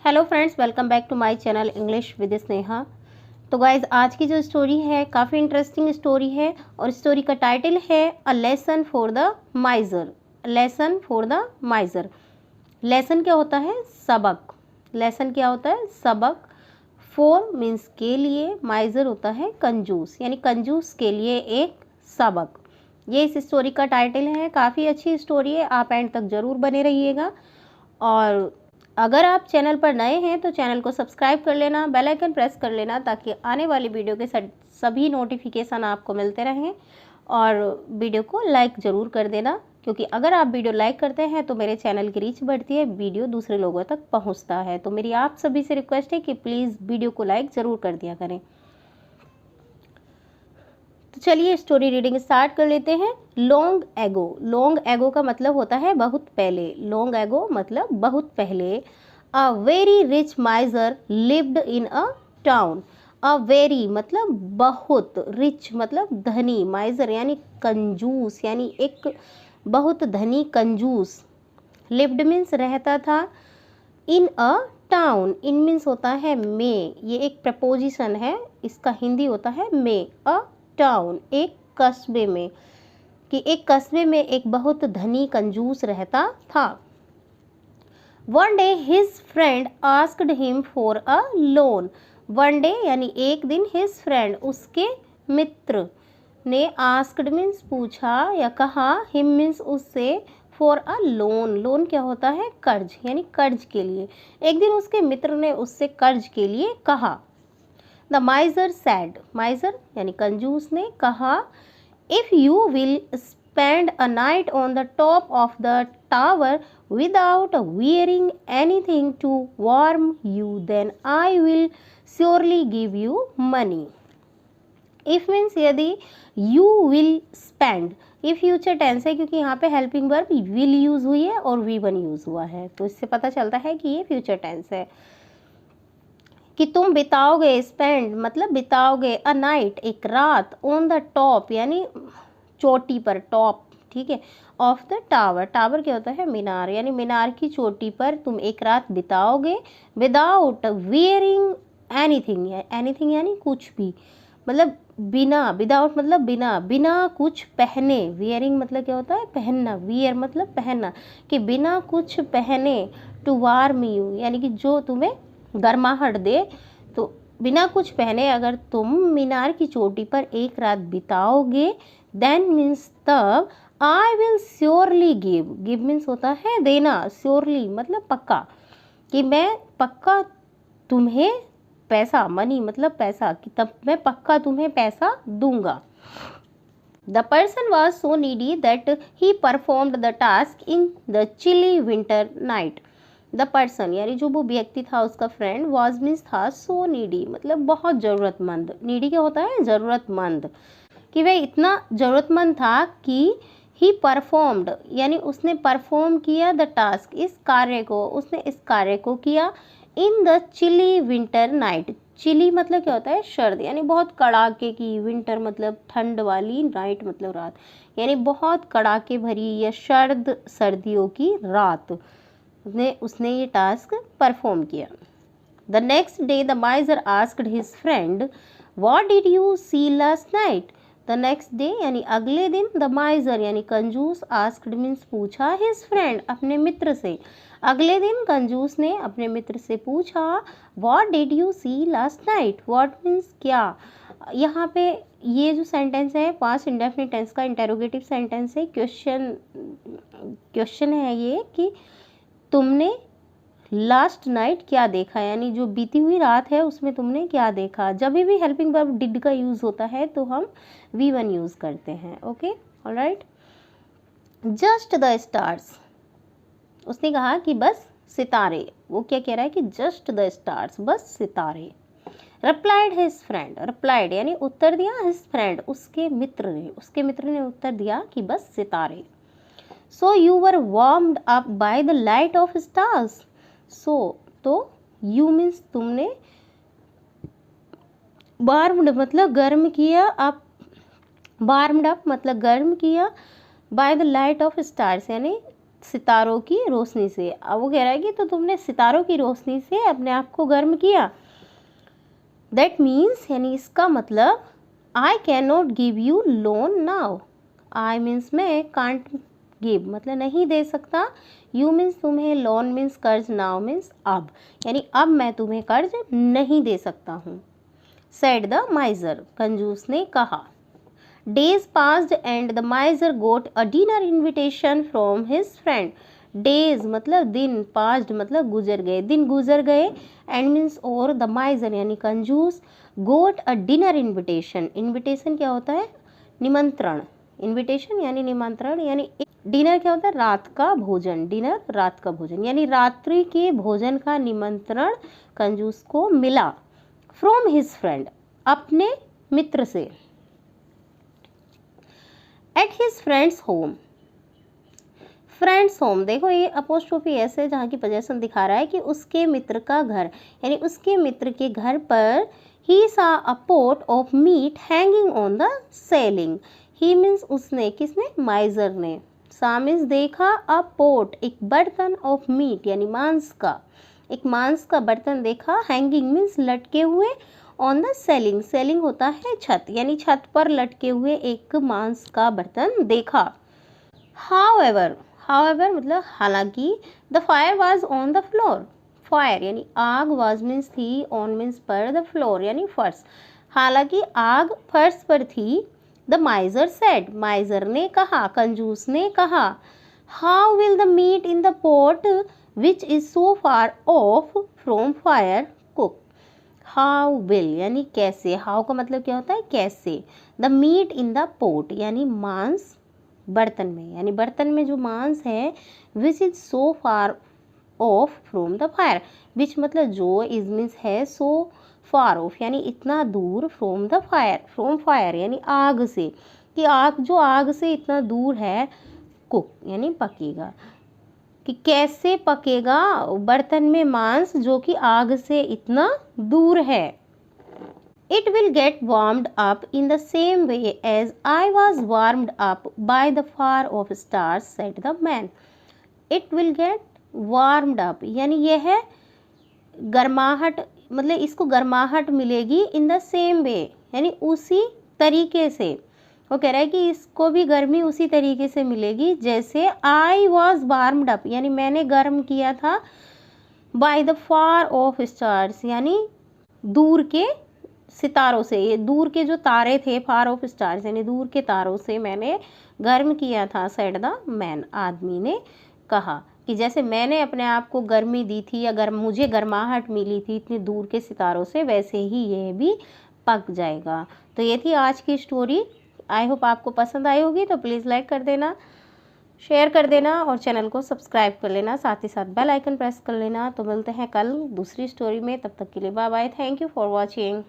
Hello friends, welcome back to my channel English with Sneha. तो guys, आज की जो स्टोरी है काफ़ी इंटरेस्टिंग स्टोरी है और स्टोरी का टाइटल है a lesson for the माइजर। Lesson for the माइजर। Lesson क्या होता है? सबक। लेसन क्या होता है? सबक। फॉर मीन्स के लिए, माइजर होता है कंजूस, यानी कंजूस के लिए एक सबक। ये इस स्टोरी का टाइटल है। काफ़ी अच्छी स्टोरी है, आप एंड तक ज़रूर बने रहिएगा। और अगर आप चैनल पर नए हैं तो चैनल को सब्सक्राइब कर लेना, बेल आइकन प्रेस कर लेना ताकि आने वाली वीडियो के सभी नोटिफिकेशन आपको मिलते रहें। और वीडियो को लाइक ज़रूर कर देना, क्योंकि अगर आप वीडियो लाइक करते हैं तो मेरे चैनल की रीच बढ़ती है, वीडियो दूसरे लोगों तक पहुंचता है। तो मेरी आप सभी से रिक्वेस्ट है कि प्लीज़ वीडियो को लाइक ज़रूर कर दिया करें। तो चलिए स्टोरी रीडिंग स्टार्ट कर लेते हैं। Long ago. लॉन्ग एगो का मतलब होता है बहुत पहले। लॉन्ग एगो मतलब बहुत पहले। A very rich माइजर lived in a town. A very मतलब बहुत, रिच मतलब धनी, माइजर यानी कंजूस, यानी एक बहुत धनी कंजूस। लिव्ड मीन्स रहता था। इन अ टाउन, इन मीन्स होता है में, ये एक प्रपोजिशन है, इसका हिंदी होता है में। अ टाउन एक कस्बे में, कि एक कस्बे में एक बहुत धनी कंजूस रहता था। One day his friend asked him for a loan. One day यानी एक दिन, हिज फ्रेंड उसके मित्र ने, आस्क्ड मीन्स पूछा या कहा, हिम मीन्स उससे, फॉर अ लोन। लोन क्या होता है? कर्ज, यानी कर्ज के लिए। एक दिन उसके मित्र ने उससे कर्ज के लिए कहा। द माइजर सैड, माइजर यानी कंजूस ने कहा, if you will spend a night on the top of the tower without wearing anything to warm you, then I will surely give you money. If means यदि, you will spend, ये future tense है क्योंकि यहाँ पे helping verb will use हुई है और V1 use हुआ है, तो इससे पता चलता है कि ये फ्यूचर टेंस है। कि तुम बिताओगे, स्पेंड मतलब बिताओगे, अ नाइट एक रात, ऑन द टॉप यानी चोटी पर, टॉप ठीक है, ऑफ द टावर। टावर क्या होता है? मीनार, यानी मीनार की चोटी पर तुम एक रात बिताओगे, विदाउट वियरिंग एनीथिंग। एनीथिंग यानी कुछ भी, मतलब बिना, विदाउट मतलब बिना, बिना कुछ पहने। वियरिंग मतलब क्या होता है? पहनना। वियर मतलब पहनना, कि बिना कुछ पहने, टू वार्म यू यानी कि जो तुम्हें गर्माहट दे। तो बिना कुछ पहने अगर तुम मीनार की चोटी पर एक रात बिताओगे, देन मीन्स तब, I will surely give. Give means होता है देना, श्योरली मतलब पक्का, कि मैं पक्का तुम्हें पैसा, मनी मतलब पैसा, कि तब मैं पक्का तुम्हें पैसा दूंगा। The person was so needy that he performed the task in the chilly winter night. The person यानी जो वो व्यक्ति था, उसका फ्रेंड, वॉज मीन्स था, सो नीडी मतलब बहुत ज़रूरतमंद। नीडी क्या होता है? ज़रूरतमंद, कि वह इतना ज़रूरतमंद था कि ही परफॉर्म्ड यानी उसने परफॉर्म किया, द टास्क इस कार्य को, उसने इस कार्य को किया, in the chilly winter night. Chilly मतलब क्या होता है? सर्द, यानी बहुत कड़ाके की, विंटर मतलब ठंड वाली, नाइट मतलब रात, यानी बहुत कड़ाके भरी या सर्द सर्दियों की रात उसने ये टास्क परफॉर्म किया। The next day the miser asked his friend, what did you see last night. The next day यानी अगले दिन, द माइजर यानी कंजूस, आस्क्ड मीन्स पूछा, हिज फ्रेंड अपने मित्र से। अगले दिन कंजूस ने अपने मित्र से पूछा, what did you see last night. What means क्या। यहाँ पे ये जो सेंटेंस है पास्ट इंडेफिनिट टेंस का इंटेरोगेटिव सेंटेंस है। क्वेश्चन है ये कि तुमने लास्ट नाइट क्या देखा, यानी जो बीती हुई रात है उसमें तुमने क्या देखा। जब भी हेल्पिंग वर्ब डिड का यूज होता है तो हम V1 यूज करते हैं। Okay, alright. Just the stars, उसने कहा कि बस सितारे। वो क्या कह रहा है? कि जस्ट द स्टार्स, बस सितारे। रिप्लाइड हिज फ्रेंड, रिप्लाइड यानी उत्तर दिया, हिज फ्रेंड उसके मित्र ने उत्तर दिया कि बस सितारे। So you were warmed up by the light of stars. So तो यू मीन्स तुमने, वार्म्ड मतलब गर्म किया, अप वार्म्ड अप मतलब गर्म किया, bye the light of stars यानी सितारों की रोशनी से। अब वो कह रहा है कि तो तुमने सितारों की रोशनी से अपने आप को गर्म किया। दैट मीन्स यानी इसका मतलब I can not give you loan now. I means मैं, कांट गिव मतलब नहीं दे सकता, यू मीन्स तुम्हें, लोन मीन्स कर्ज, नाउ मीन्स अब, यानी अब मैं तुम्हें कर्ज नहीं दे सकता हूँ। सेड द माइजर, कंजूस ने कहा। Days passed and the miser got a dinner invitation from his friend. Days मतलब दिन, पास्ड मतलब गुजर गए, दिन गुजर गए, एंड मीन्स और, द माइजर यानी कंजूस, got a dinner invitation. Invitation क्या होता है? निमंत्रण। इन्विटेशन यानी निमंत्रण, यानी डिनर क्या होता है? रात का भोजन। डिनर रात का भोजन, यानी रात्रि के भोजन का निमंत्रण कंजूस को मिला। फ्रॉम हिज फ्रेंड, अपने मित्र से। At his friends home, friends home देखो ये अपोस्ट्रोफी एस है जहाँ की पोजेशन दिखा रहा है कि उसके मित्र का घर, यानी उसके मित्र के घर पर ही सा अ pot of meat hanging on the selling. He means उसने, किसने? माइजर ने। सा मीन्स देखा, अ पॉट एक बर्तन, ऑफ मीट यानी मांस का, एक मांस का बर्तन देखा, हैंगिंग मीन्स लटके हुए, ऑन द सेलिंग, सेलिंग होता है छत, यानी छत पर लटके हुए एक मांस का बर्तन देखा। हाउएवर, हाउएवर मतलब हालांकि, the fire was on the floor, fire यानी आग, वाज मीन्स थी, ऑन मीन्स पर, द फ्लोर यानी फर्श, हालांकि आग फर्श पर थी। द माइजर सेड, माइजर ने कहा, कंजूस ने कहा। How will the meat in the pot which is so far off from fire cook. How will यानी कैसे, हाउ का मतलब क्या होता है? कैसे। The meat in the pot यानी मांस बर्तन में, यानी बर्तन में जो मांस है, which is so far off from the fire, which मतलब जो, इज मीन्स है, सो फार ऑफ यानी इतना दूर, from the fire, from fire यानी आग से, कि आग जो आग से इतना दूर है, कुक यानी पकेगा, कि कैसे पकेगा बर्तन में मांस जो कि आग से इतना दूर है। It will get warmed up in the same way as I was warmed up by the fire of stars, said the man. It will get warmed up यानी यह है गर्माहट, मतलब इसको गर्माहट मिलेगी, in the same way यानी उसी तरीके से। वो कह रहा है कि इसको भी गर्मी उसी तरीके से मिलेगी जैसे I was warmed up यानी मैंने गर्म किया था, by the fire of stars यानी दूर के सितारों से, ये दूर के जो तारे थे, फार ऑफ स्टार्स यानी दूर के तारों से मैंने गर्म किया था। सेड द मैन, आदमी ने कहा, कि जैसे मैंने अपने आप को गर्मी दी थी या मुझे गर्माहट मिली थी इतनी दूर के सितारों से, वैसे ही यह भी पक जाएगा। तो ये थी आज की स्टोरी। आई होप आपको पसंद आई होगी, तो प्लीज़ लाइक कर देना, शेयर कर देना और चैनल को सब्सक्राइब कर लेना, साथ ही साथ बेल आइकन प्रेस कर लेना। तो मिलते हैं कल दूसरी स्टोरी में, तब तक के लिए bye bye, thank you for watching.